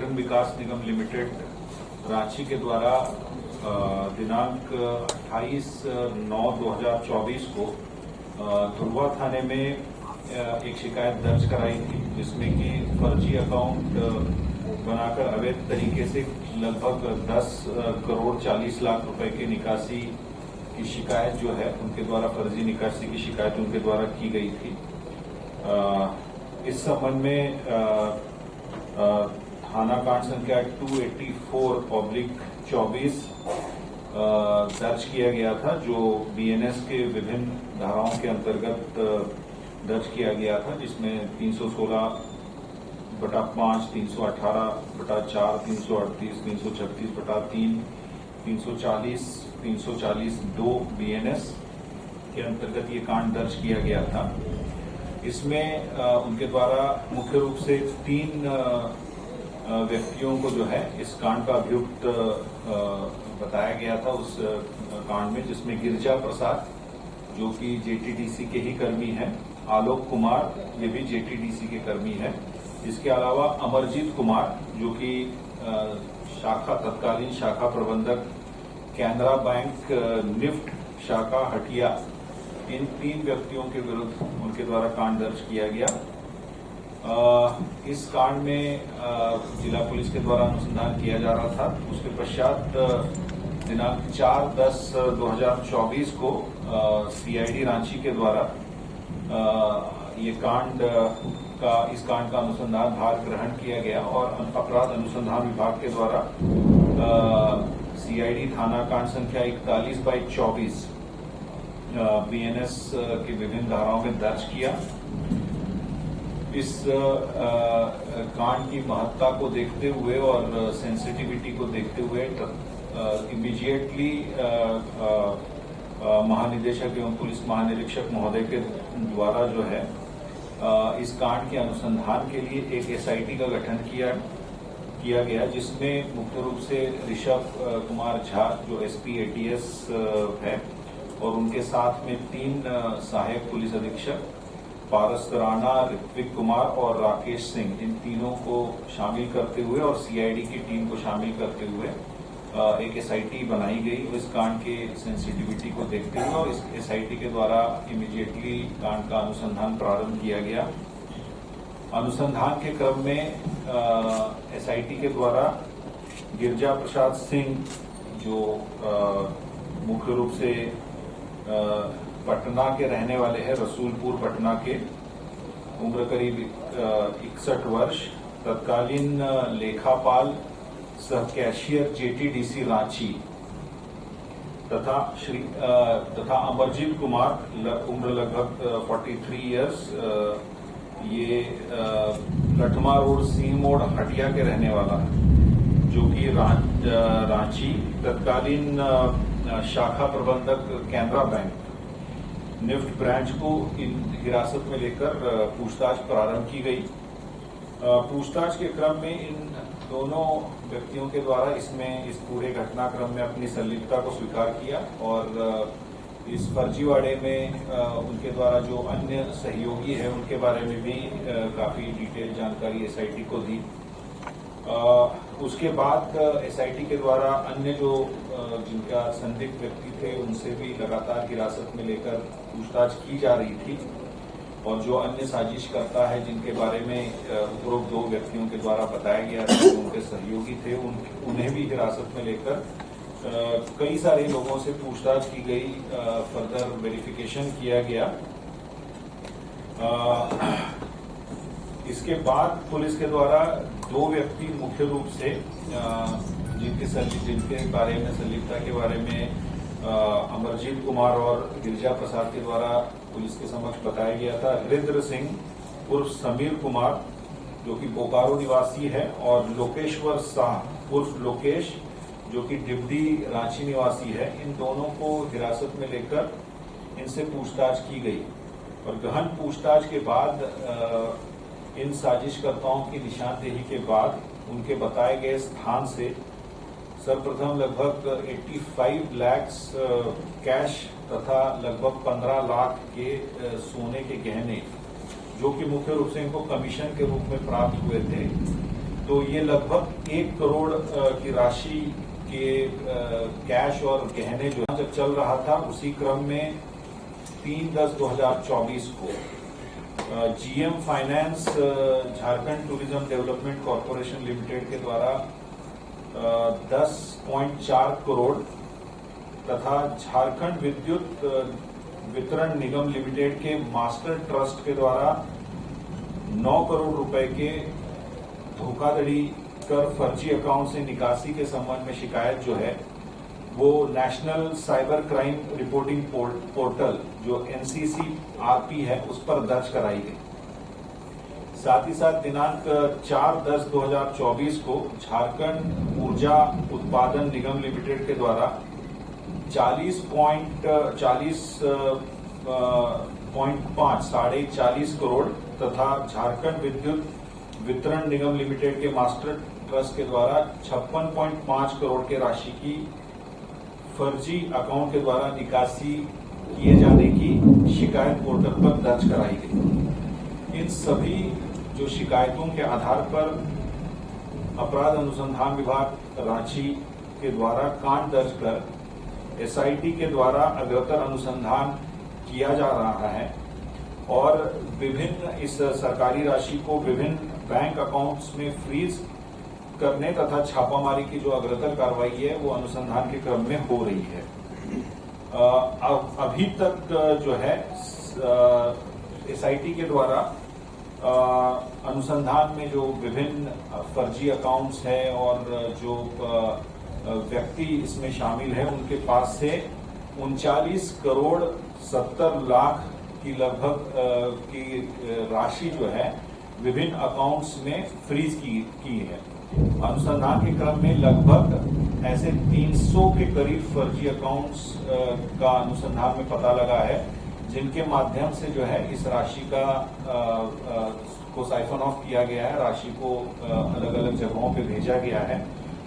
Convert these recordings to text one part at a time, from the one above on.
पर्यटन विकास निगम लिमिटेड रांची के द्वारा दिनांक 28/9/2024 को धुर्वा थाने में एक शिकायत दर्ज कराई थी, जिसमें कि फर्जी अकाउंट बनाकर अवैध तरीके से लगभग 10 करोड़ 40 लाख रुपए की निकासी की शिकायत जो है उनके द्वारा फर्जी निकासी की शिकायत उनके द्वारा की गई थी। इस संबंध में थाना कांड संख्या 284/24 दर्ज किया गया था, जो बीएनएस के विभिन्न धाराओं के अंतर्गत दर्ज किया गया था, जिसमें 316/5, 318/4, 338, 336/3, 340/2 बीएनएस के अंतर्गत ये कांड दर्ज किया गया था। इसमें उनके द्वारा मुख्य रूप से 3 व्यक्तियों को जो है इस कांड का अभियुक्त बताया गया था उस कांड में, जिसमें गिरिजा प्रसाद जो कि जेटीडीसी के ही कर्मी हैं, आलोक कुमार ये भी जेटीडीसी के कर्मी हैं, इसके अलावा अमरजीत कुमार जो कि तत्कालीन शाखा प्रबंधक कैनरा बैंक निफ्ट शाखा हटिया, इन 3 व्यक्तियों के विरुद्ध उनके द्वारा कांड दर्ज किया गया। इस कांड में जिला पुलिस के द्वारा अनुसंधान किया जा रहा था। उसके पश्चात दिनांक 4/10/2024 को सीआईडी रांची के द्वारा इस कांड का अनुसंधान भार ग्रहण किया गया और अपराध अनुसंधान विभाग के द्वारा सीआईडी थाना कांड संख्या 41/24 बीएनएस की विभिन्न धाराओं में दर्ज किया। इस कांड की महत्ता को देखते हुए और सेंसिटिविटी को देखते हुए इमीडिएटली महानिदेशक एवं पुलिस महानिरीक्षक महोदय के द्वारा जो है इस कांड के अनुसंधान के लिए एक एसआईटी का गठन किया गया, जिसमें मुख्य रूप से ऋषभ कुमार झा जो एसपी एटीएस है और उनके साथ में 3 सहायक पुलिस अधीक्षक पारस राणा, ऋत्विक कुमार और राकेश सिंह, इन तीनों को शामिल करते हुए और सीआईडी की टीम को शामिल करते हुए एक एसआईटी बनाई गई इस कांड के सेंसिटिविटी को देखते हुए, और इस एसआईटी के द्वारा इमीडिएटली कांड का अनुसंधान प्रारंभ किया गया। अनुसंधान के क्रम में एसआईटी के द्वारा गिरिजा प्रसाद सिंह जो मुख्य रूप से पटना के रहने वाले हैं, रसूलपुर पटना के, उम्र करीब 61 वर्ष, तत्कालीन लेखापाल सह कैशियर जेटीडीसी रांची, तथा अमरजीत कुमार उम्र लगभग 43 इयर्स, ये लठमा रोड सिंह मोड़ हटिया के रहने वाला है, जो कि रांची, तत्कालीन शाखा प्रबंधक कैनरा बैंक निफ्ट ब्रांच को हिरासत में लेकर पूछताछ प्रारंभ की गई। पूछताछ के क्रम में इन दोनों व्यक्तियों के द्वारा इस पूरे घटनाक्रम में अपनी संलिप्तता को स्वीकार किया और इस फर्जीवाड़े में उनके द्वारा जो अन्य सहयोगी है उनके बारे में भी काफी डिटेल जानकारी एसआईटी को दी। उसके बाद एसआईटी के द्वारा अन्य जो जिनका संदिग्ध व्यक्ति थे उनसे भी लगातार हिरासत में लेकर पूछताछ की जा रही थी, और जो अन्य साजिशकर्ता है जिनके बारे में उपरोक्त 2 व्यक्तियों के द्वारा बताया गया था कि उनके सहयोगी थे, उन्हें भी हिरासत में लेकर कई सारे लोगों से पूछताछ की गई, फर्दर वेरिफिकेशन किया गया। इसके बाद पुलिस के द्वारा 2 व्यक्ति मुख्य रूप से जिनके बारे में संलिप्तता के बारे में अमरजीत कुमार और गिरिजा प्रसाद के द्वारा पुलिस के समक्ष बताया गया था। हृद्र सिंह उर्फ समीर कुमार जो कि बोकारो निवासी है, और लोकेश्वर शाह उर्फ लोकेश जो कि डिब्डी रांची निवासी है, इन दोनों को हिरासत में लेकर इनसे पूछताछ की गई, और गहन पूछताछ के बाद इन साजिशकर्ताओं की निशानदेही के बाद उनके बताए गए स्थान से सर्वप्रथम लगभग 85 लाख कैश तथा लगभग 15 लाख के सोने के गहने, जो कि मुख्य रूप से इनको कमीशन के रूप में प्राप्त हुए थे, तो ये लगभग 1 करोड़ की राशि के कैश और गहने जो जब चल रहा था, उसी क्रम में 3/10/2024 को GM finance Jharkhand tourism development corporation limited के द्वारा 10.4 करोड़ तथा झारखंड विद्युत वितरण निगम लिमिटेड के मास्टर ट्रस्ट के द्वारा 9 करोड़ रुपए के धोखाधड़ी कर फर्जी अकाउंट से निकासी के संबंध में शिकायत जो है वो national cyber crime reporting portal जो NCC-RP है उस पर दर्ज कराई गई। साथ ही साथ दिनांक 4/10/2024 को झारखंड ऊर्जा उत्पादन निगम लिमिटेड के द्वारा 40.5 करोड़ तथा झारखंड विद्युत वितरण निगम लिमिटेड के मास्टर ट्रस्ट के द्वारा 56.5 करोड़ के राशि की फर्जी अकाउंट के द्वारा निकासी किए जाने की शिकायत पोर्टल पर दर्ज कराई गई। इन सभी जो शिकायतों के आधार पर अपराध अनुसंधान विभाग रांची के द्वारा कांड दर्ज कर SIT के द्वारा अग्रतर अनुसंधान किया जा रहा है और विभिन्न इस सरकारी राशि को विभिन्न बैंक अकाउंट्स में फ्रीज करने तथा छापामारी की जो अग्रतर कार्रवाई है वो अनुसंधान के क्रम में हो रही है। अभी तक जो है SIT के द्वारा अनुसंधान में जो विभिन्न फर्जी अकाउंट्स है और जो व्यक्ति इसमें शामिल है उनके पास से 39 करोड़ 70 लाख की लगभग की राशि जो है विभिन्न अकाउंट्स में फ्रीज की है। अनुसंधान के क्रम में लगभग ऐसे 300 के करीब फर्जी अकाउंट्स का अनुसंधान में पता लगा है, जिनके माध्यम से जो है इस राशि का को साइफन ऑफ किया गया है, राशि को अलग अलग जगहों पे भेजा गया है।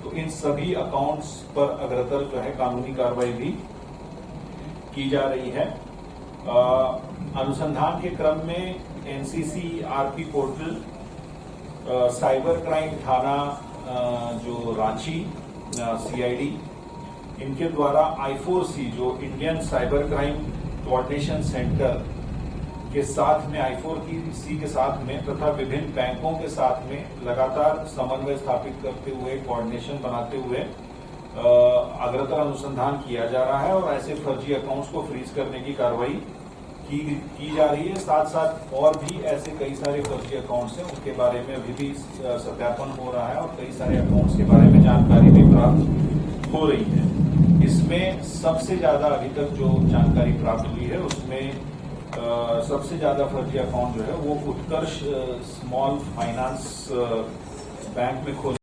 तो इन सभी अकाउंट्स पर अग्रतर जो है कानूनी कार्रवाई भी की जा रही है। अनुसंधान के क्रम में NCC-RP पोर्टल, साइबर क्राइम थाना जो रांची CID, इनके द्वारा I4C जो Indian cyber crime coordination centre के साथ में I4C के साथ में तथा विभिन्न बैंकों के साथ में लगातार समन्वय स्थापित करते हुए कोऑर्डिनेशन बनाते हुए अग्रतर अनुसंधान किया जा रहा है और ऐसे फर्जी अकाउंट्स को फ्रीज करने की कार्रवाई की जा रही है। साथ साथ और भी ऐसे कई सारे फर्जी अकाउंट्स हैं, उनके बारे में अभी भी सत्यापन हो रहा है और कई सारे अकाउंट्स के बारे में जानकारी भी प्राप्त हो रही है। इसमें सबसे ज्यादा अभी तक जो जानकारी प्राप्त हुई है उसमें सबसे ज्यादा फर्जी अकाउंट जो है वो उत्कर्ष स्मॉल फाइनेंस बैंक में खोल